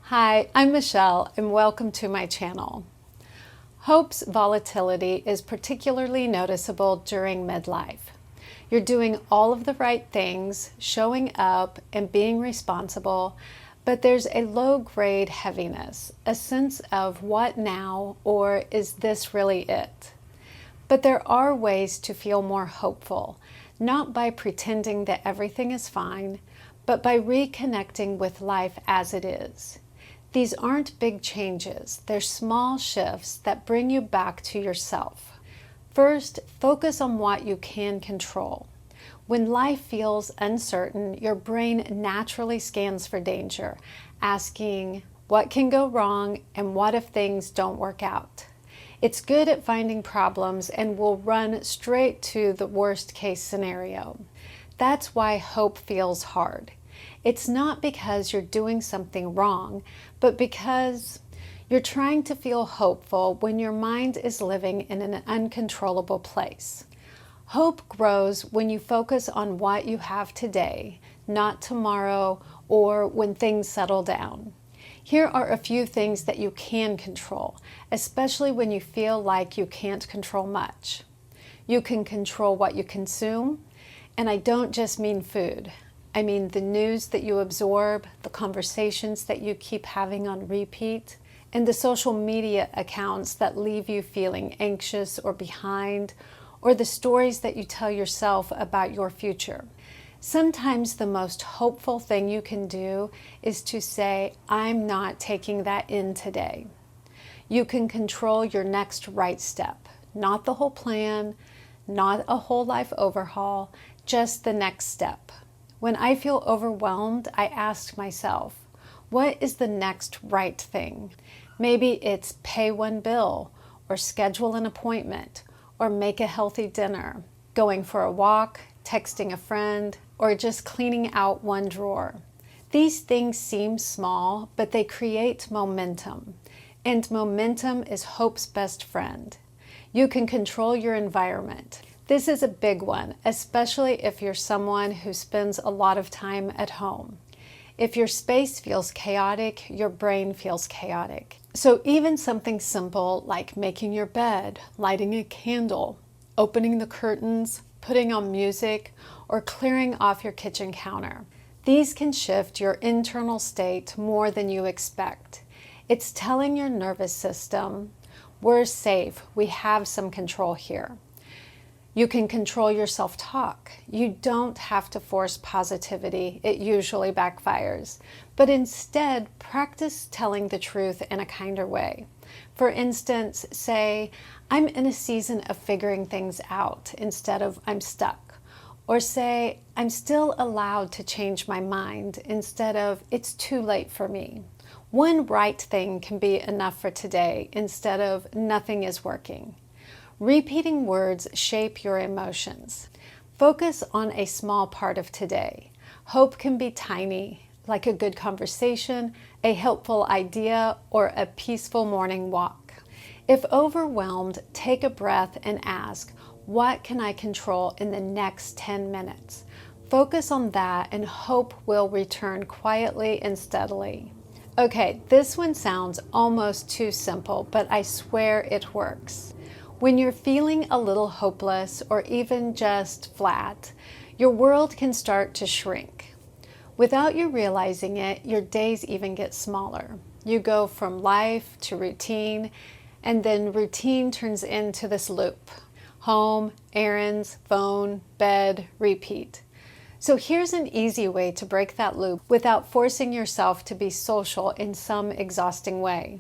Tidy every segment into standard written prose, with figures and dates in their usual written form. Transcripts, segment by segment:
Hi, I'm Michelle and welcome to my channel. Hope's volatility is particularly noticeable during midlife. You're doing all of the right things, showing up and being responsible, but there's a low-grade heaviness, a sense of what now, or is this really it? But there are ways to feel more hopeful, not by pretending that everything is fine, but by reconnecting with life as it is. These aren't big changes, they're small shifts that bring you back to yourself. First, focus on what you can control. When life feels uncertain, your brain naturally scans for danger, asking, what can go wrong and what if things don't work out? It's good at finding problems and will run straight to the worst case scenario. That's why hope feels hard. It's not because you're doing something wrong, but because you're trying to feel hopeful when your mind is living in an uncontrollable place. Hope grows when you focus on what you have today, not tomorrow or when things settle down. Here are a few things that you can control, especially when you feel like you can't control much. You can control what you consume, and I don't just mean food. I mean the news that you absorb, the conversations that you keep having on repeat, and the social media accounts that leave you feeling anxious or behind, or the stories that you tell yourself about your future. Sometimes the most hopeful thing you can do is to say, I'm not taking that in today. You can control your next right step, not the whole plan, not a whole life overhaul, just the next step. When I feel overwhelmed, I ask myself, what is the next right thing? Maybe it's pay one bill, or schedule an appointment, or make a healthy dinner, going for a walk, texting a friend, or just cleaning out one drawer. These things seem small, but they create momentum. And momentum is hope's best friend. You can control your environment. This is a big one, especially if you're someone who spends a lot of time at home. If your space feels chaotic, your brain feels chaotic. So even something simple like making your bed, lighting a candle, opening the curtains, putting on music, or clearing off your kitchen counter. These can shift your internal state more than you expect. It's telling your nervous system, we're safe, we have some control here. You can control your self-talk. You don't have to force positivity. It usually backfires. But instead, practice telling the truth in a kinder way. For instance, say, I'm in a season of figuring things out instead of I'm stuck. Or say, I'm still allowed to change my mind instead of it's too late for me. One right thing can be enough for today instead of nothing is working. Repeating words shape your emotions. Focus on a small part of today. Hope can be tiny, like a good conversation, a helpful idea, or a peaceful morning walk. If overwhelmed, take a breath and ask, what can I control in the next 10 minutes? Focus on that and hope will return quietly and steadily. Okay, this one sounds almost too simple, but I swear it works. When you're feeling a little hopeless or even just flat, your world can start to shrink. Without you realizing it, your days even get smaller. You go from life to routine, and then routine turns into this loop. Home, errands, phone, bed, repeat. So here's an easy way to break that loop without forcing yourself to be social in some exhausting way.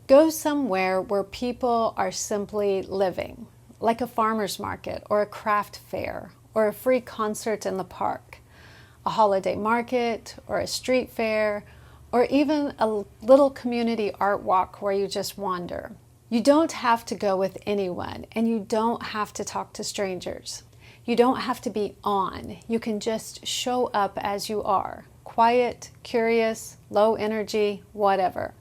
Go somewhere where people are simply living, like a farmer's market or a craft fair or a free concert in the park, a holiday market or a street fair, or even a little community art walk where you just wander. You don't have to go with anyone, and you don't have to talk to strangers. You don't have to be on. You can just show up as you are, quiet, curious, low energy, whatever.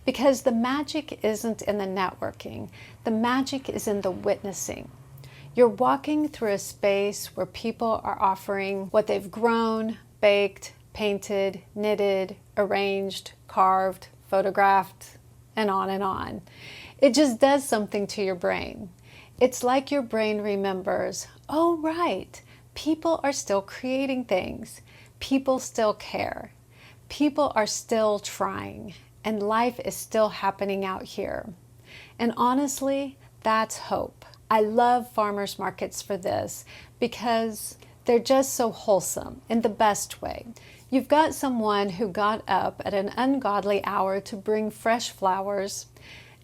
Because the magic isn't in the networking, the magic is in the witnessing. You're walking through a space where people are offering what they've grown, baked, painted, knitted, arranged, carved, photographed, and on and on. It just does something to your brain. It's like your brain remembers, oh right, people are still creating things. People still care. People are still trying, and life is still happening out here. And honestly, that's hope. I love farmers markets for this because they're just so wholesome in the best way. You've got someone who got up at an ungodly hour to bring fresh flowers,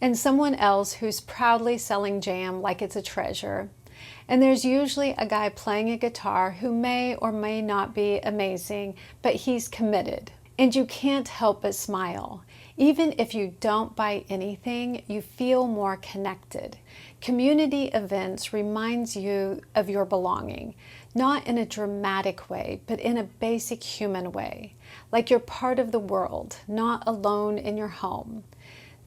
and someone else who's proudly selling jam like it's a treasure. And there's usually a guy playing a guitar who may or may not be amazing, but he's committed. And you can't help but smile. Even if you don't buy anything, you feel more connected. Community events reminds you of your belonging, not in a dramatic way, but in a basic human way, like you're part of the world, not alone in your home.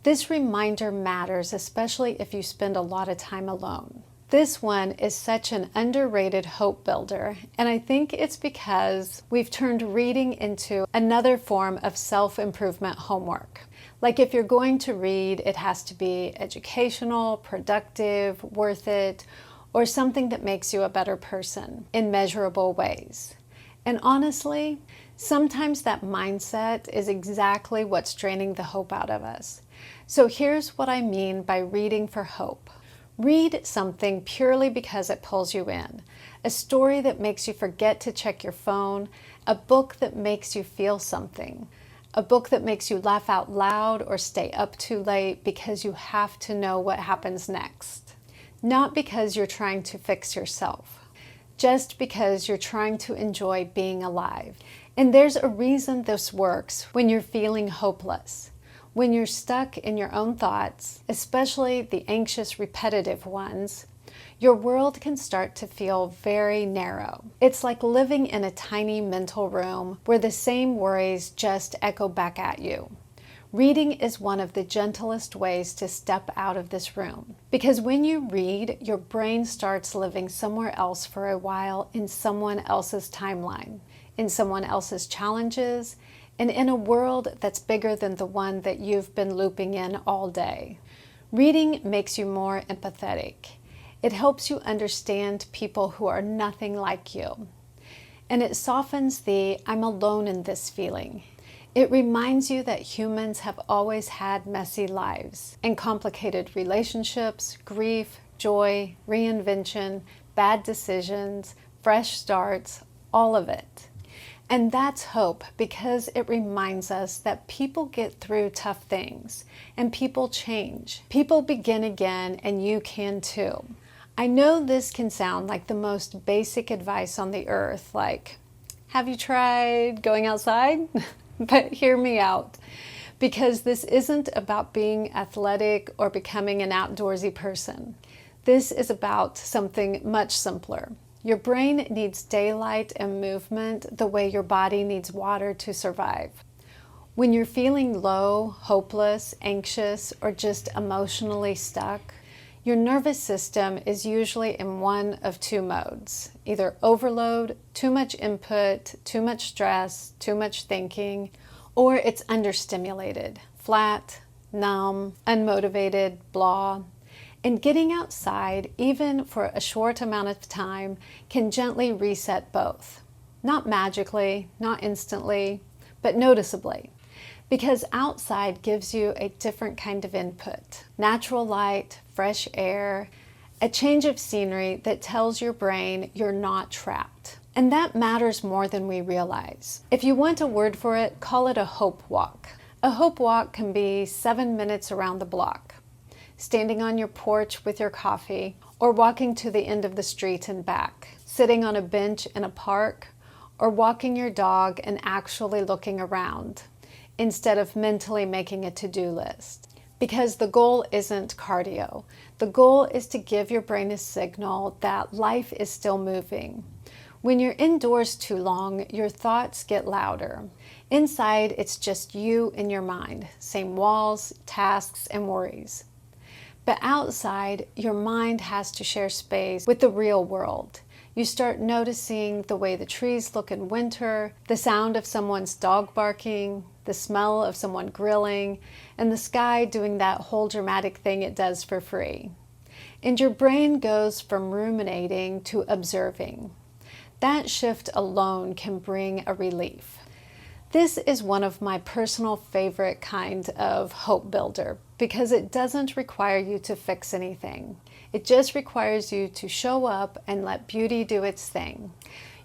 This reminder matters, especially if you spend a lot of time alone. This one is such an underrated hope builder, and I think it's because we've turned reading into another form of self-improvement homework. Like if you're going to read, it has to be educational, productive, worth it, or something that makes you a better person in measurable ways. And honestly, sometimes that mindset is exactly what's draining the hope out of us. So here's what I mean by reading for hope. Read something purely because it pulls you in. A story that makes you forget to check your phone. A book that makes you feel something. A book that makes you laugh out loud or stay up too late because you have to know what happens next. Not because you're trying to fix yourself. Just because you're trying to enjoy being alive. And there's a reason this works when you're feeling hopeless. When you're stuck in your own thoughts, especially the anxious, repetitive ones, your world can start to feel very narrow. It's like living in a tiny mental room where the same worries just echo back at you. Reading is one of the gentlest ways to step out of this room. Because when you read, your brain starts living somewhere else for a while in someone else's timeline, in someone else's challenges, and in a world that's bigger than the one that you've been looping in all day. Reading makes you more empathetic. It helps you understand people who are nothing like you. And it softens the "I'm alone in this" feeling. It reminds you that humans have always had messy lives and complicated relationships, grief, joy, reinvention, bad decisions, fresh starts, all of it. And that's hope because it reminds us that people get through tough things and people change. People begin again, and you can too. I know this can sound like the most basic advice on the earth, like, have you tried going outside? But hear me out, because this isn't about being athletic or becoming an outdoorsy person. This is about something much simpler. Your brain needs daylight and movement the way your body needs water to survive. When you're feeling low, hopeless, anxious, or just emotionally stuck, your nervous system is usually in one of two modes. Either overload, too much input, too much stress, too much thinking, or it's understimulated, flat, numb, unmotivated, blah. And getting outside, even for a short amount of time, can gently reset both. Not magically, not instantly, but noticeably. Because outside gives you a different kind of input. Natural light, fresh air, a change of scenery that tells your brain you're not trapped. And that matters more than we realize. If you want a word for it, call it a hope walk. A hope walk can be 7 minutes around the block, standing on your porch with your coffee, or walking to the end of the street and back, sitting on a bench in a park, or walking your dog and actually looking around, instead of mentally making a to-do list. Because the goal isn't cardio. The goal is to give your brain a signal that life is still moving. When you're indoors too long, your thoughts get louder. Inside, it's just you and your mind, same walls, tasks, and worries. But outside, your mind has to share space with the real world. You start noticing the way the trees look in winter, the sound of someone's dog barking, the smell of someone grilling, and the sky doing that whole dramatic thing it does for free. And your brain goes from ruminating to observing. That shift alone can bring a relief. This is one of my personal favorite kind of hope builder because it doesn't require you to fix anything. It just requires you to show up and let beauty do its thing.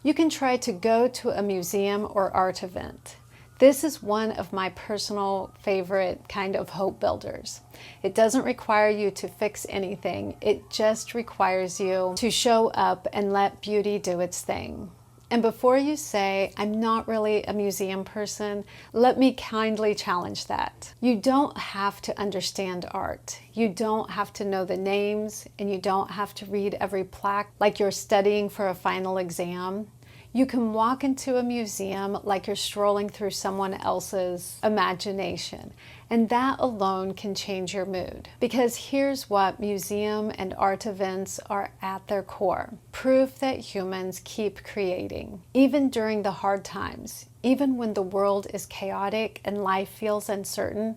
You can try to go to a museum or art event. This is one of my personal favorite kind of hope builders. It doesn't require you to fix anything. It just requires you to show up and let beauty do its thing. And before you say, I'm not really a museum person, let me kindly challenge that. You don't have to understand art. You don't have to know the names, and you don't have to read every plaque like you're studying for a final exam. You can walk into a museum like you're strolling through someone else's imagination, and that alone can change your mood. Because here's what museum and art events are at their core: proof that humans keep creating, even during the hard times, even when the world is chaotic and life feels uncertain.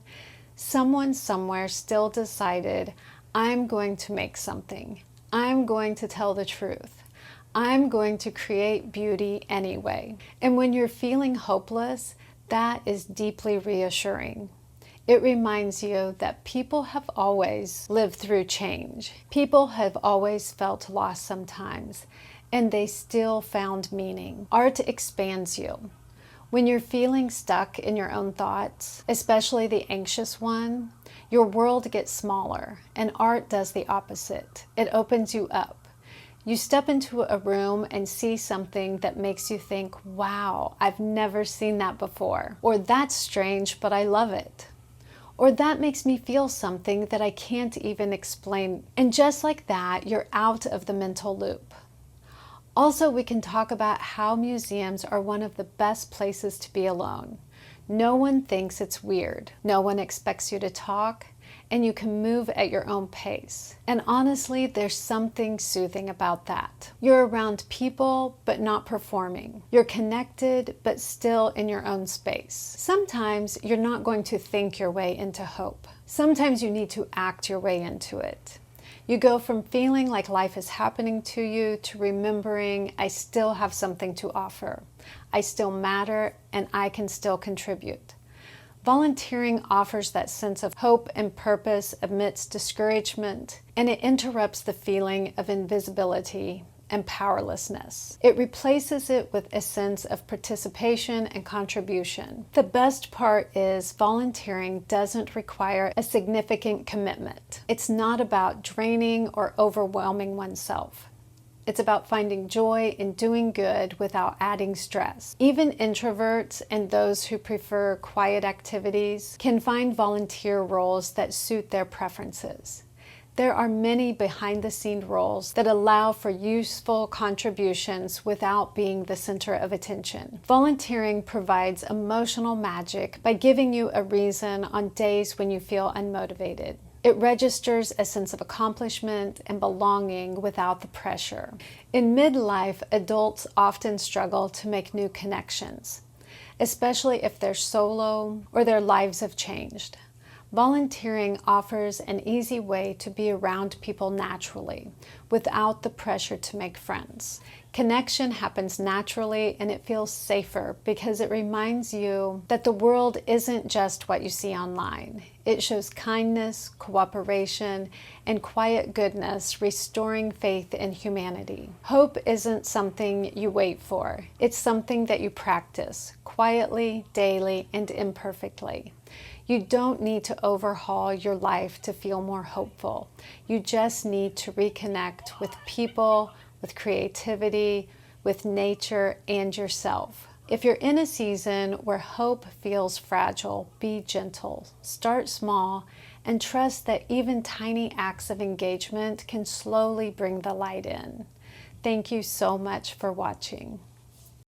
Someone somewhere still decided, I'm going to make something. I'm going to tell the truth. I'm going to create beauty anyway. And when you're feeling hopeless, that is deeply reassuring. It reminds you that people have always lived through change. People have always felt lost sometimes, and they still found meaning. Art expands you. When you're feeling stuck in your own thoughts, especially the anxious one, your world gets smaller, and art does the opposite. It opens you up. You step into a room and see something that makes you think, wow, I've never seen that before. Or that's strange, but I love it. Or that makes me feel something that I can't even explain. And just like that, you're out of the mental loop. Also, we can talk about how museums are one of the best places to be alone. No one thinks it's weird. No one expects you to talk. And you can move at your own pace. And honestly, there's something soothing about that. You're around people, but not performing. You're connected, but still in your own space. Sometimes you're not going to think your way into hope. Sometimes you need to act your way into it. You go from feeling like life is happening to you to remembering, I still have something to offer. I still matter, and I can still contribute. Volunteering offers that sense of hope and purpose amidst discouragement, and it interrupts the feeling of invisibility and powerlessness. It replaces it with a sense of participation and contribution. The best part is volunteering doesn't require a significant commitment. It's not about draining or overwhelming oneself. It's about finding joy in doing good without adding stress. Even introverts and those who prefer quiet activities can find volunteer roles that suit their preferences. There are many behind-the-scenes roles that allow for useful contributions without being the center of attention. Volunteering provides emotional magic by giving you a reason on days when you feel unmotivated. It registers a sense of accomplishment and belonging without the pressure. In midlife, adults often struggle to make new connections, especially if they're solo or their lives have changed. Volunteering offers an easy way to be around people naturally, without the pressure to make friends. Connection happens naturally, and it feels safer because it reminds you that the world isn't just what you see online. It shows kindness, cooperation, and quiet goodness, restoring faith in humanity. Hope isn't something you wait for. It's something that you practice, quietly, daily, and imperfectly. You don't need to overhaul your life to feel more hopeful. You just need to reconnect with people, with creativity, with nature, and yourself. If you're in a season where hope feels fragile, be gentle. Start small and trust that even tiny acts of engagement can slowly bring the light in. Thank you so much for watching.